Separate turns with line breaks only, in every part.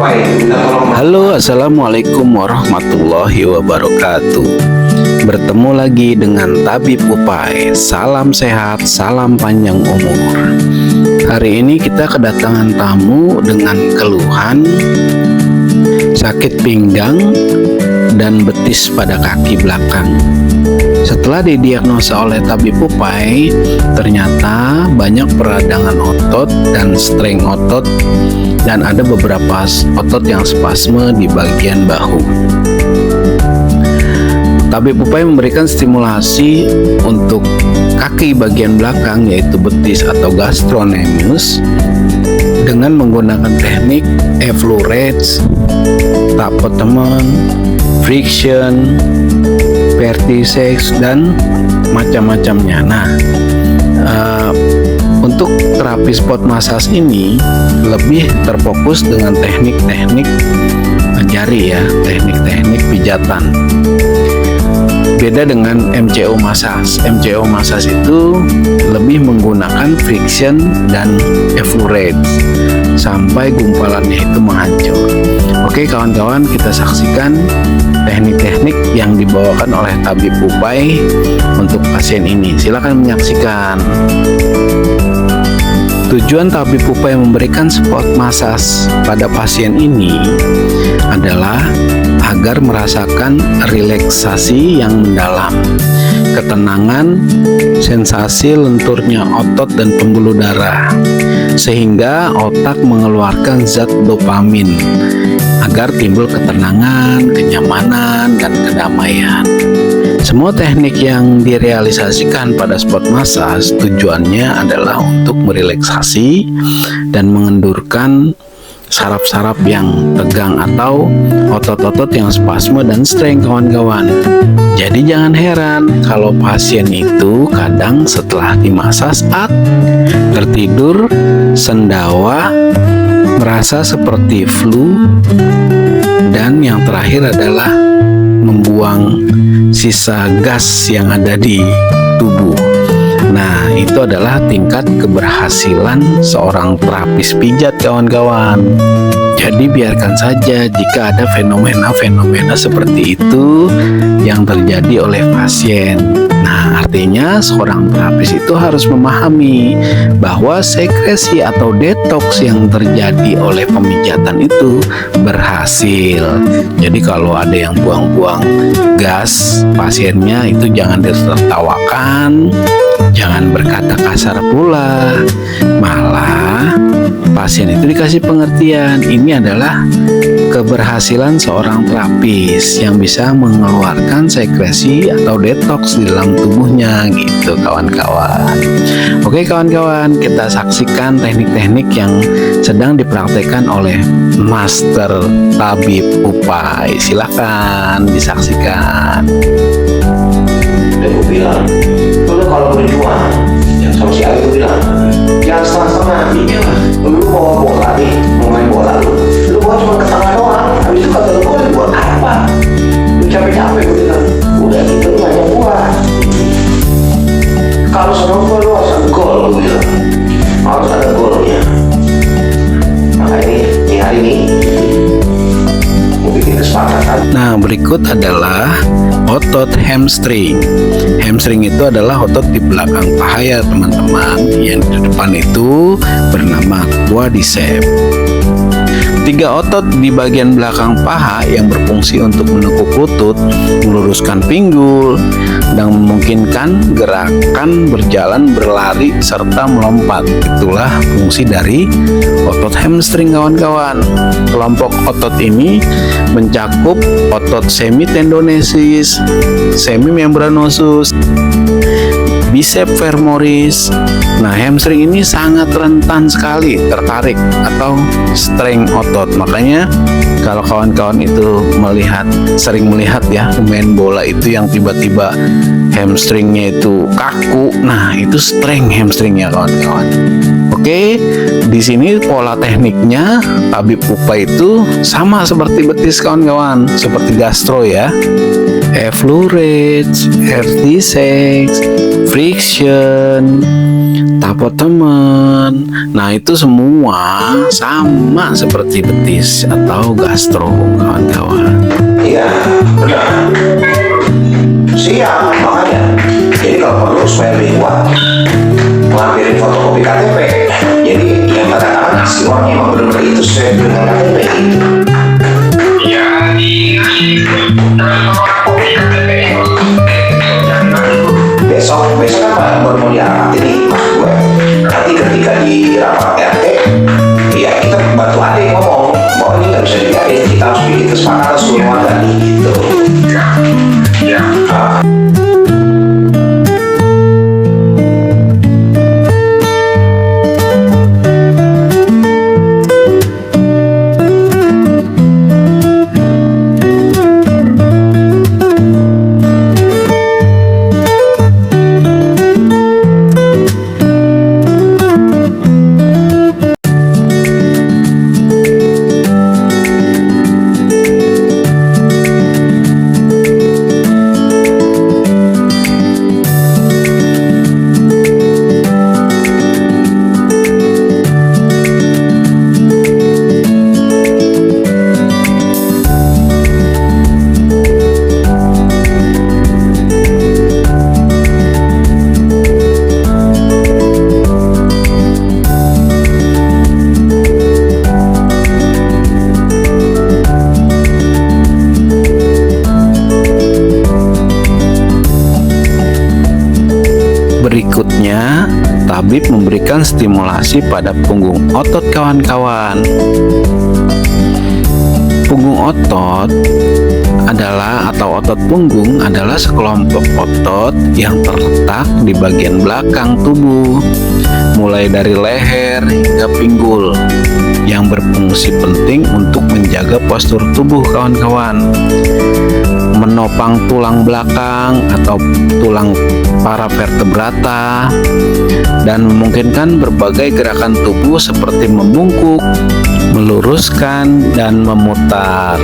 Halo, assalamualaikum warahmatullahi wabarakatuh. Bertemu lagi dengan Tabib Upai. Salam sehat, salam panjang umur. Hari ini kita kedatangan tamu dengan keluhan sakit pinggang dan betis pada kaki belakang. Setelah didiagnosa oleh Tabib Upai, ternyata banyak peradangan otot dan streng otot, dan ada beberapa otot yang spasme di bagian bahu. Tabib Upai memberikan stimulasi untuk kaki bagian belakang, yaitu betis atau gastrocnemius, dengan menggunakan teknik effleurets, tapotement, friction, vertisex, dan macam-macamnya. Nah, untuk terapi spot massage ini lebih terfokus dengan teknik-teknik jari ya, teknik-teknik pijatan. Beda dengan MCO massage. MCO massage itu lebih menggunakan friction dan effleurets sampai gumpalannya itu menghancur. Oke kawan-kawan, kita saksikan teknik-teknik yang dibawakan oleh Tabib Upai untuk pasien ini. Silakan menyaksikan. Tujuan Tabib Upai memberikan spot massage pada pasien ini adalah agar merasakan relaksasi yang mendalam, ketenangan, sensasi lenturnya otot dan pembuluh darah, sehingga otak mengeluarkan zat dopamin agar timbul ketenangan, kenyamanan, dan kedamaian. Semua teknik yang direalisasikan pada spot massage tujuannya adalah untuk merelaksasi dan mengendurkan saraf-saraf yang tegang atau otot-otot yang spasme dan streng kawan-kawan. Jadi jangan heran kalau pasien itu kadang setelah dimasas tertidur, sendawa, merasa seperti flu, dan yang terakhir adalah membuang sisa gas yang ada di tubuh. Nah, itu adalah tingkat keberhasilan seorang terapis pijat kawan-kawan. Jadi biarkan saja jika ada fenomena-fenomena seperti itu yang terjadi oleh pasien. Nah, artinya seorang terapis itu harus memahami bahwa sekresi atau detoks yang terjadi oleh pemijatan itu berhasil. Jadi kalau ada yang buang-buang gas pasiennya itu jangan ditertawakan, jangan berkata kasar pula. Malah pasien itu dikasih pengertian, ini adalah keberhasilan seorang terapis yang bisa mengeluarkan sekresi atau detoks di dalam tubuhnya gitu kawan-kawan. Oke kawan-kawan, kita saksikan teknik-teknik yang sedang dipraktekkan oleh Master Tabib Upai. Silahkan disaksikan.
Aku bilang, lu kalau berjuang, yang sama si Ali bilang, jangan setengah-setengah. Iya lah, lu bawa bola nih, mau main bola lu bawa cuma ke tengah doang. Habis itu kata lu buat apa? Lu capek-capek, gue bilang, udah gitu lu ngajak gua. Kalau seneng gua lu harus ada gol, gue bilang, harus ada golnya. Makanya ini hari ini mau bikin kesepakatan.
Nah, berikut adalah otot hamstring. Hamstring itu adalah otot di belakang paha ya teman-teman. Yang di depan itu bernama quadriceps. 3 otot di bagian belakang paha yang berfungsi untuk menekuk lutut, meluruskan pinggul, dan memungkinkan gerakan berjalan, berlari, serta melompat. Itulah fungsi dari otot hamstring kawan-kawan. Kelompok otot ini mencakup otot semitendinosus, semimembranosus, biceps femoris. Nah, hamstring ini sangat rentan sekali tertarik atau streng otot. Makanya kalau kawan-kawan itu sering melihat ya pemain bola itu yang tiba-tiba hamstringnya itu kaku, nah itu streng hamstringnya kawan-kawan. Oke, di sini pola tekniknya Tabib Upai itu sama seperti betis kawan-kawan, seperti gastro ya. Effleurets, vertisex, friction, Mantap oh teman. Nah itu semua sama seperti betis atau gastro kawan-kawan.
Iya, benar. Siap, makanya. Jadi kalau perlu supaya lebih kuat, ngambilin fotokopi KTP. Jadi yang tanda tangan si uangnya emang benar-benar itu sesuai dengan KTP gitu. Besok kan baru mau diangkat ini mas gue. Nanti ketika di rapat RT, ya kita bantu adek ngomong bahwa ini nggak bisa dibiarin, kita harus bikin kesepakatan seluruh warga nih gitu.
Berikutnya, tabib memberikan stimulasi pada punggung otot kawan-kawan. Punggung otot adalah atau otot punggung adalah sekelompok otot yang terletak di bagian belakang tubuh, mulai dari leher hingga pinggul, yang berfungsi penting untuk menjaga postur tubuh kawan-kawan, menopang tulang belakang atau tulang paravertebrata, dan memungkinkan berbagai gerakan tubuh seperti membungkuk, meluruskan, dan memutar.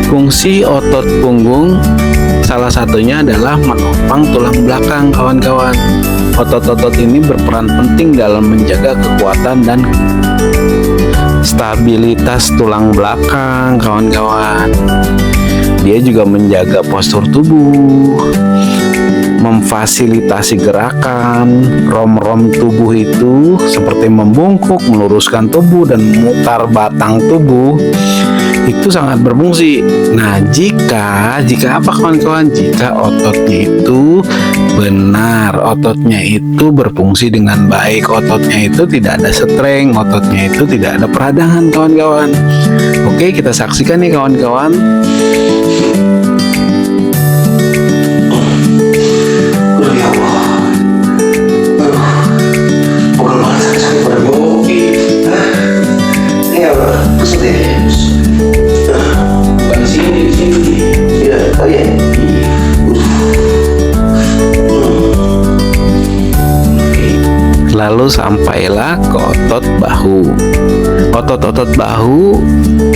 Fungsi otot punggung salah satunya adalah menopang tulang belakang kawan-kawan. Otot-otot ini berperan penting dalam menjaga kekuatan dan stabilitas tulang belakang kawan-kawan. Dia juga menjaga postur tubuh, memfasilitasi gerakan rom-rom tubuh itu seperti membungkuk, meluruskan tubuh, dan memutar batang tubuh. Itu sangat berfungsi. Nah, jika apa kawan-kawan? Jika ototnya itu benar, ototnya itu berfungsi dengan baik, ototnya itu tidak ada streng, ototnya itu tidak ada peradangan kawan-kawan. Oke, kita saksikan nih kawan-kawan. Lalu sampailah ke otot bahu. Otot-otot bahu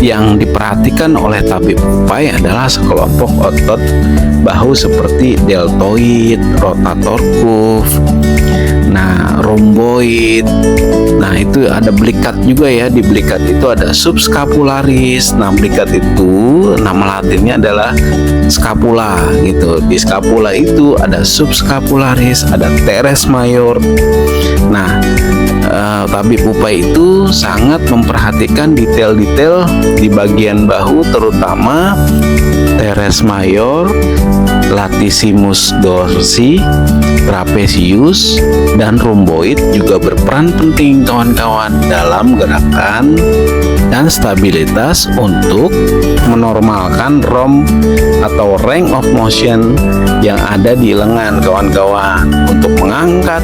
yang diperhatikan oleh tabib Popeye adalah sekelompok otot bahu seperti deltoid, rotator cuff, rhomboid. Nah, itu ada belikat juga ya. Di belikat itu ada subscapularis. Nah, belikat itu nama latinnya adalah scapula gitu. Di scapula itu ada subscapularis, ada teres major. Nah, tabib Popeye itu sangat memperhatikan detail-detail di bagian bahu, terutama teres major, latissimus dorsi, trapezius, dan rhomboid juga berperan penting kawan-kawan dalam gerakan dan stabilitas untuk menormalkan ROM atau range of motion yang ada di lengan kawan-kawan, untuk mengangkat,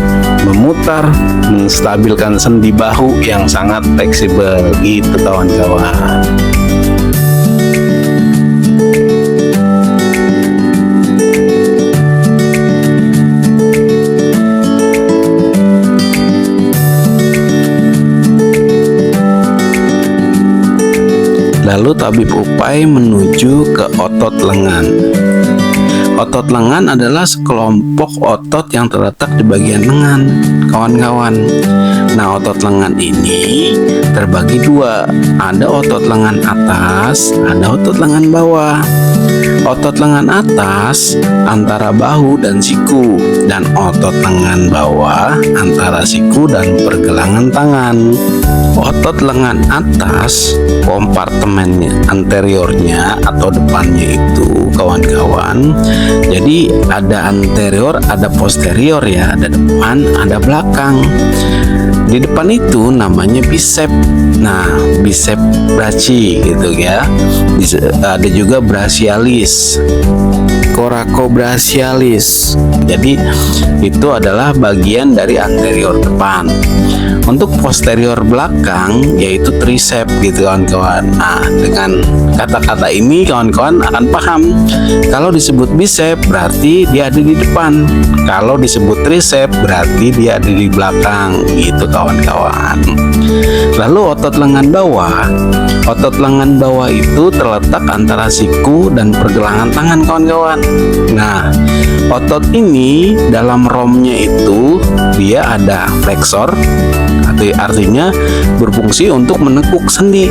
memutar, menstabilkan sendi bahu yang sangat fleksibel gitu kawan-kawan. Lalu tabib Popeye menuju ke otot lengan. Otot lengan adalah sekelompok otot yang terletak di bagian lengan, kawan-kawan. Nah, otot lengan ini terbagi dua. Ada otot lengan atas, ada otot lengan bawah. Otot lengan atas antara bahu dan siku, dan otot lengan bawah antara siku dan pergelangan tangan. Otot lengan atas, kompartemennya anteriornya atau depannya itu, kawan-kawan. Jadi ada anterior, ada posterior ya, ada depan, ada belakang. Di depan itu namanya bicep. Nah, bicep brachii gitu ya. Ada juga brachialis, coracobrachialis. Jadi itu adalah bagian dari anterior depan. Untuk posterior belakang yaitu tricep gitu, kawan-kawan. Nah, dengan kata-kata ini kawan-kawan akan paham. Kalau disebut bicep berarti dia ada di depan. Kalau disebut tricep berarti dia ada di belakang gitu, kawan-kawan. Lalu otot lengan bawah. Otot lengan bawah itu terletak antara siku dan pergelangan tangan, kawan-kawan. Nah, otot ini dalam romnya itu dia ada flexor, artinya berfungsi untuk menekuk sendi,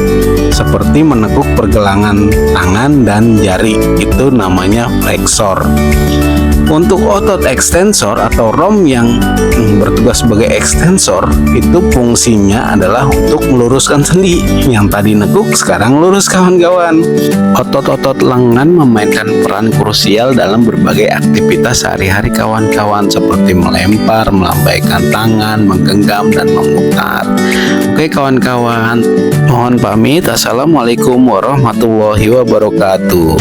seperti menekuk pergelangan tangan dan jari, itu namanya flexor. Untuk otot ekstensor atau rom yang bertugas sebagai ekstensor, itu fungsinya adalah untuk meluruskan sendi. Yang tadi nekuk, sekarang lurus, kawan-kawan. Otot-otot lengan memainkan peran krusial dalam berbagai aktivitas sehari-hari, kawan-kawan, seperti melempar, melambaikan tangan, menggenggam, dan memutar. Oke, kawan-kawan, mohon pamit. Assalamualaikum warahmatullahi wabarakatuh.